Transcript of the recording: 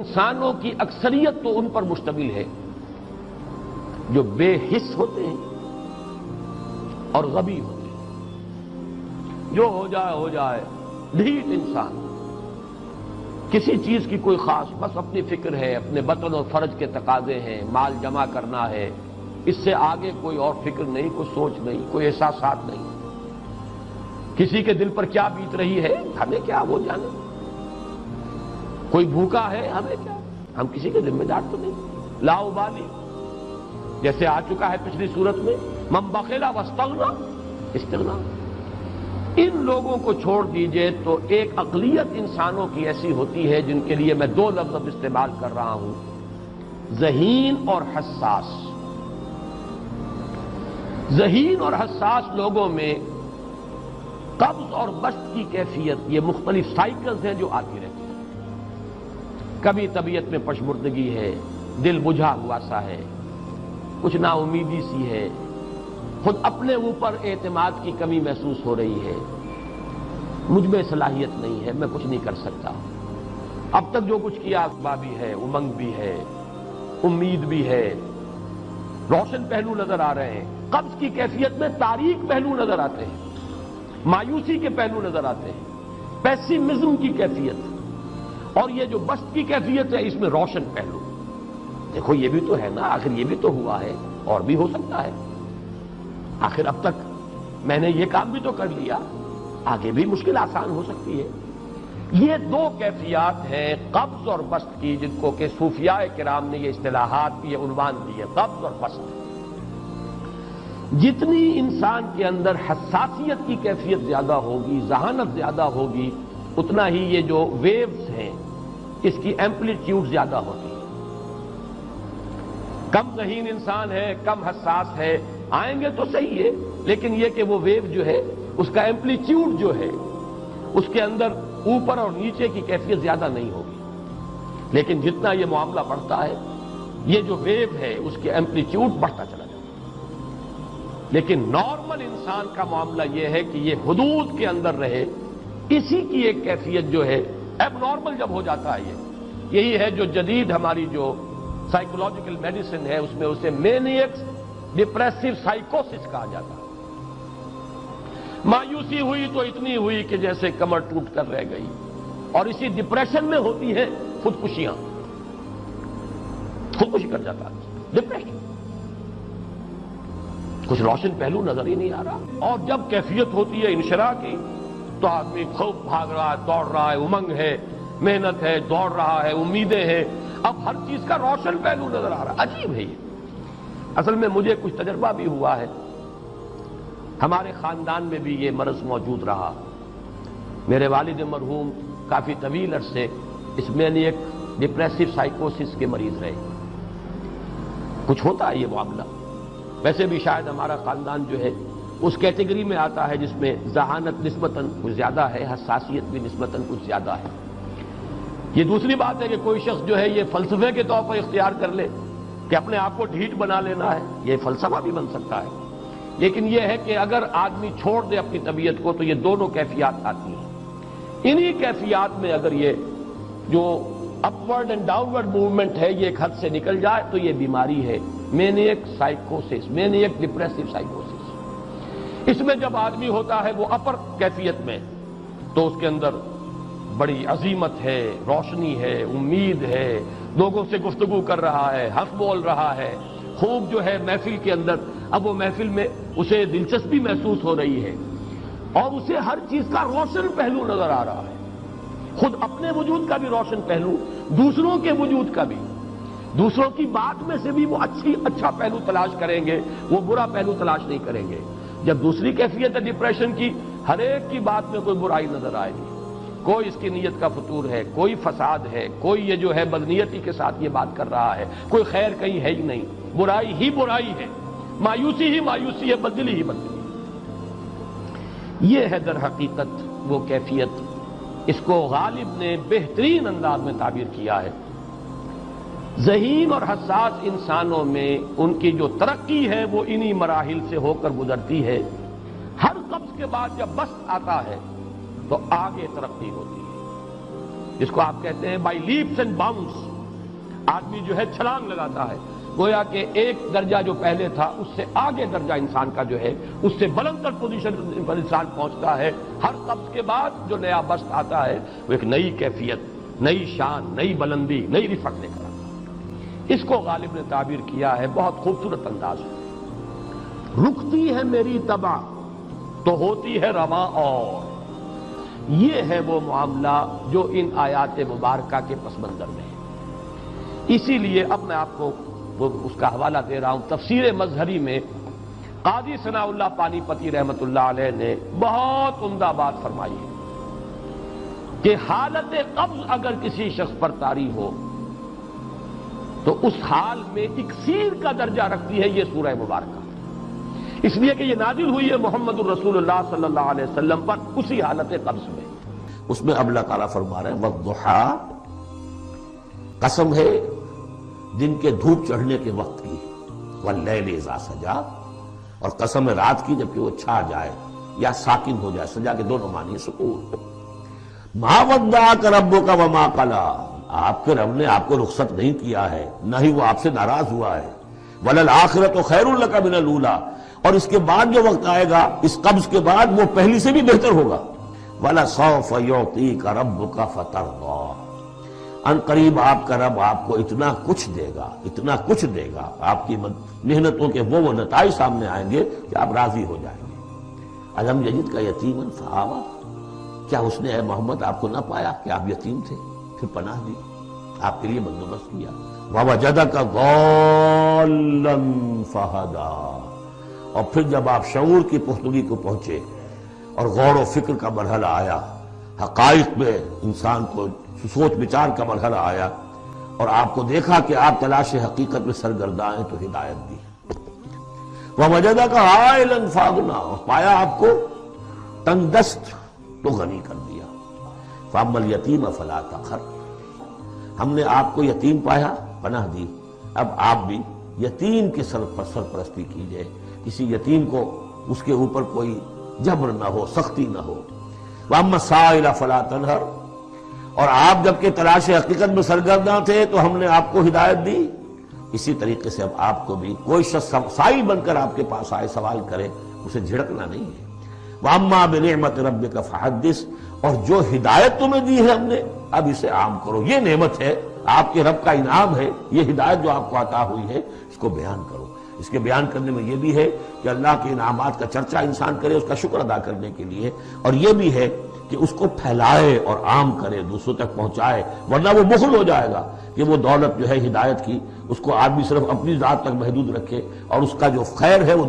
انسانوں کی اکثریت تو ان پر مشتمل ہے جو بے حس ہوتے ہیں اور غبی ہوتے ہیں. جو ہو جائے ڈھیٹ انسان، کسی چیز کی کوئی خاص، بس اپنی فکر ہے، اپنے بطن اور فرج کے تقاضے ہیں، مال جمع کرنا ہے، اس سے آگے کوئی اور فکر نہیں، کوئی سوچ نہیں، کوئی احساسات نہیں. کسی کے دل پر کیا بیت رہی ہے ہمیں کیا، وہ جانے. کوئی بھوکا ہے ہمیں کیا، ہم کسی کے ذمہ دار تو نہیں. لا ابالی، جیسے آ چکا ہے پچھلی صورت میں، من بخل واستغنی استغنا. ان لوگوں کو چھوڑ دیجئے تو ایک اقلیت انسانوں کی ایسی ہوتی ہے جن کے لیے میں دو لفظ اب استعمال کر رہا ہوں، ذہین اور حساس. ذہین اور حساس لوگوں میں قبض اور بسط کی کیفیت، یہ مختلف سائیکلز ہیں جو آتی رہتی ہیں. کبھی طبیعت میں پشمردگی ہے، دل بجھا ہوا سا ہے، کچھ نا امیدی سی ہے، خود اپنے اوپر اعتماد کی کمی محسوس ہو رہی ہے، مجھ میں صلاحیت نہیں ہے، میں کچھ نہیں کر سکتا. اب تک جو کچھ کیا اسباب بھی ہے، امنگ بھی ہے، امید بھی ہے، روشن پہلو نظر آ رہے ہیں. قبض کی کیفیت میں تاریک پہلو نظر آتے ہیں، مایوسی کے پہلو نظر آتے ہیں، پیسیمزم کی کیفیت. اور یہ جو بسط کی کیفیت ہے اس میں روشن پہلو. دیکھو یہ بھی تو ہے نا، آخر یہ بھی تو ہوا ہے، اور بھی ہو سکتا ہے. آخر اب تک میں نے یہ کام بھی تو کر لیا، آگے بھی مشکل آسان ہو سکتی ہے. یہ دو کیفیات ہیں قبض اور بسط کی، جن کو کہ صوفیاء کرام نے یہ اصطلاحات، یہ عنوان دیے، قبض اور بسط. جتنی انسان کے اندر حساسیت کی کیفیت زیادہ ہوگی، ذہانت زیادہ ہوگی، اتنا ہی یہ جو ویوز ہیں اس کی ایمپلیٹیوڈ زیادہ ہوتی ہے. کم ذہین انسان ہے، کم حساس ہے، آئیں گے تو صحیح ہے، لیکن یہ کہ وہ ویو جو ہے اس کا ایمپلیٹیوڈ جو ہے اس کے اندر اوپر اور نیچے کی کیفیت زیادہ نہیں ہوگی. لیکن جتنا یہ معاملہ بڑھتا ہے یہ جو ویو ہے اس کے ایمپلیٹیوڈ بڑھتا چلا جاتا ہے. لیکن نارمل انسان کا معاملہ یہ ہے کہ یہ حدود کے اندر رہے. اسی کی ایک کیفیت جو ہے اب نارمل جب ہو جاتا ہے، یہی ہے جو جدید ہماری جو سائیکولوجیکل میڈیسن ہے اس میں اسے مینیکس ڈپریسو سائیکوسس کہا جاتا ہے. مایوسی ہوئی تو اتنی ہوئی کہ جیسے کمر ٹوٹ کر رہ گئی. اور اسی ڈپریشن میں ہوتی ہیں خودکشیاں، خودکشی کر جاتا ہے ڈپریشن. کچھ روشن پہلو نظر ہی نہیں آ رہا. اور جب کیفیت ہوتی ہے انشراح کی تو آدمی خوب بھاگ رہا ہے، دوڑ رہا ہے، امنگ ہے، محنت ہے، دوڑ رہا ہے، امیدیں ہیں. اب ہر چیز کا روشن پہلو نظر آ رہا ہے. عجیب ہے یہ. اصل میں مجھے کچھ تجربہ بھی ہوا ہے، ہمارے خاندان میں بھی یہ مرض موجود رہا. میرے والد مرحوم کافی طویل عرصے اس مینیک ڈپریسو سائیکوسس کے مریض رہے. کچھ ہوتا ہے یہ معاملہ. ویسے بھی شاید ہمارا خاندان جو ہے اس کیٹیگری میں آتا ہے جس میں ذہانت نسبتاً کچھ زیادہ ہے، حساسیت بھی نسبتاً کچھ زیادہ ہے. یہ دوسری بات ہے کہ کوئی شخص جو ہے یہ فلسفے کے طور پر اختیار کر لے کہ اپنے آپ کو ڈھیٹ بنا لینا ہے، یہ فلسفہ بھی بن سکتا ہے. لیکن یہ ہے کہ اگر آدمی چھوڑ دے اپنی طبیعت کو تو یہ دونوں کیفیات آتی ہیں. انہی کیفیات میں اگر یہ جو اپورڈ اینڈ ڈاؤنورڈ موومنٹ ہے یہ ایک حد سے نکل جائے تو یہ بیماری ہے مینیک سائیکوسس، مینیک ڈپریسو سائیکوسس. اس میں جب آدمی ہوتا ہے وہ اپر کیفیت میں تو اس کے اندر بڑی عظیمت ہے، روشنی ہے، امید ہے، لوگوں سے گفتگو کر رہا ہے، حق بول رہا ہے، خوب جو ہے محفل کے اندر. اب وہ محفل میں اسے دلچسپی محسوس ہو رہی ہے اور اسے ہر چیز کا روشن پہلو نظر آ رہا ہے. خود اپنے وجود کا بھی روشن پہلو، دوسروں کے وجود کا بھی. دوسروں کی بات میں سے بھی وہ اچھا پہلو تلاش کریں گے، وہ برا پہلو تلاش نہیں کریں گے. جب دوسری کیفیت ہے ڈپریشن کی، ہر ایک کی بات میں کوئی برائی نظر آئے گی. کوئی اس کی نیت کا فطور ہے، کوئی فساد ہے، کوئی یہ جو ہے بدنیتی کے ساتھ یہ بات کر رہا ہے، کوئی خیر کہیں ہے ہی نہیں، برائی ہی برائی ہے، مایوسی ہی مایوسی ہے، بدلی ہی بدلی. یہ ہے در حقیقت وہ کیفیت. اس کو غالب نے بہترین انداز میں تعبیر کیا ہے. ذہین اور حساس انسانوں میں ان کی جو ترقی ہے وہ انہی مراحل سے ہو کر گزرتی ہے. ہر قبض کے بعد جب بسط آتا ہے تو آگے ترقی ہوتی ہے، جس کو آپ کہتے ہیں بائی لیپس اینڈ باؤنڈس. آدمی جو ہے چھلانگ لگاتا ہے، گویا کہ ایک درجہ جو پہلے تھا اس سے آگے درجہ انسان کا جو ہے اس سے بلند تر پوزیشن پر انسان پہنچتا ہے۔ ہر قبض کے بعد جو نیا بست آتا ہے وہ ایک نئی کیفیت، نئی شان، نئی بلندی، نئی رفعت لے کر آتا ہے۔ اس کو غالب نے تعبیر کیا ہے بہت خوبصورت انداز میں، رکتی ہے میری طبع تو ہوتی ہے رواں اور۔ یہ ہے وہ معاملہ جو ان آیات مبارکہ کے پس منظر میں ہے۔ اسی لیے اب میں آپ کو اس کا حوالہ دے رہا ہوں، تفسیر مظہری میں قاضی ثناء اللہ پانی پتی رحمت اللہ علیہ نے بہت عمدہ بات فرمائی ہے کہ حالت قبض اگر کسی شخص پر طاری ہو تو اس حال میں اکسیر کا درجہ رکھتی ہے یہ سورہ مبارکہ، اس لیے کہ یہ نازل ہوئی ہے محمد الرسول اللہ صلی اللہ علیہ وسلم پر اسی حالت قبض میں۔ اس میں اب اللہ تعالیٰ فرما رہے ہیں والضحیٰ، قسم ہے دن کے دھوپ چڑھنے کے وقت کی، واللیل اذا سجا، اور قسم ہے رات کی جبکہ وہ چھا جائے یا ساکن ہو جائے، سجا کے دونوں معنی سکون۔ ما ودعک ربک وما قلی، آپ کے رب نے آپ کو رخصت نہیں کیا ہے، نہ ہی وہ آپ سے ناراض ہوا ہے۔ وللآخرۃ خیر لک من الاولی، اور اس کے بعد جو وقت آئے گا اس قبض کے بعد وہ پہلی سے بھی بہتر ہوگا۔ وَلَسَوْفَ يُعْطِيكَ رَبُّكَ فَتَرْضَىٰ، ان قریب آپ کا رب آپ کو اتنا کچھ دے گا، اتنا کچھ دے گا، آپ کی محنتوں کے وہ نتائج سامنے آئیں گے کہ آپ راضی ہو جائیں گے۔ الم یجدک یتیما فآویٰ، کیا اس نے اے محمد آپ کو نہ پایا کہ آپ یتیم تھے پھر پناہ دی، آپ کے لیے بندوبست کیا۔ وَوَجَدَكَ ضَالًّا فَہَدَىٰ، اور پھر جب آپ شعور کی پختگی کو پہنچے اور غور و فکر کا مرحلہ آیا، حقائق میں انسان کو سوچ بچار کا مرحلہ آیا اور آپ کو دیکھا کہ آپ تلاش حقیقت میں سرگرداں ہیں تو ہدایت دی۔ وَوَجَدَكَ عَائِلًا فَأَغْنَىٰ، اور پایا آپ کو تنگ دست تو غنی کر دیا۔ فَأَمَّا الْيَتِيمَ فَلَا تَقْهَرْ، ہم نے آپ کو یتیم پایا، پناہ دی، اب آپ بھی یتیم کے سرپرستی کیجئے، کسی یتیم کو اس کے اوپر کوئی جبر نہ ہو، سختی نہ ہو۔ وَأَمَّا السَّائِلَ فَلَا تَنْهَرْ، اور آپ جبکہ تلاش حقیقت میں سرگرداں تھے تو ہم نے آپ کو ہدایت دی، اسی طریقے سے اب آپ کو بھی کوئی شخص سائل بن کر آپ کے پاس آئے سوال کرے اسے جھڑکنا نہیں ہے۔ وَأَمَّا بِنِعْمَةِ رَبِّكَ فَحَدِّثْ، اور جو ہدایت تمہیں دی ہے ہم نے اب اسے عام کرو، یہ نعمت ہے، آپ کے رب کا انعام ہے، یہ ہدایت جو آپ کو عطا ہوئی ہے اس کو بیان کرو۔ اس کے بیان کرنے میں یہ بھی ہے کہ اللہ کے انعامات کا چرچا انسان کرے اس کا شکر ادا کرنے کے لیے، اور یہ بھی ہے کہ اس کو پھیلائے اور عام کرے، دوسروں تک پہنچائے، ورنہ وہ بخل ہو جائے گا کہ وہ دولت جو ہے ہدایت کی اس کو آدمی صرف اپنی ذات تک محدود رکھے اور اس کا جو خیر ہے وہ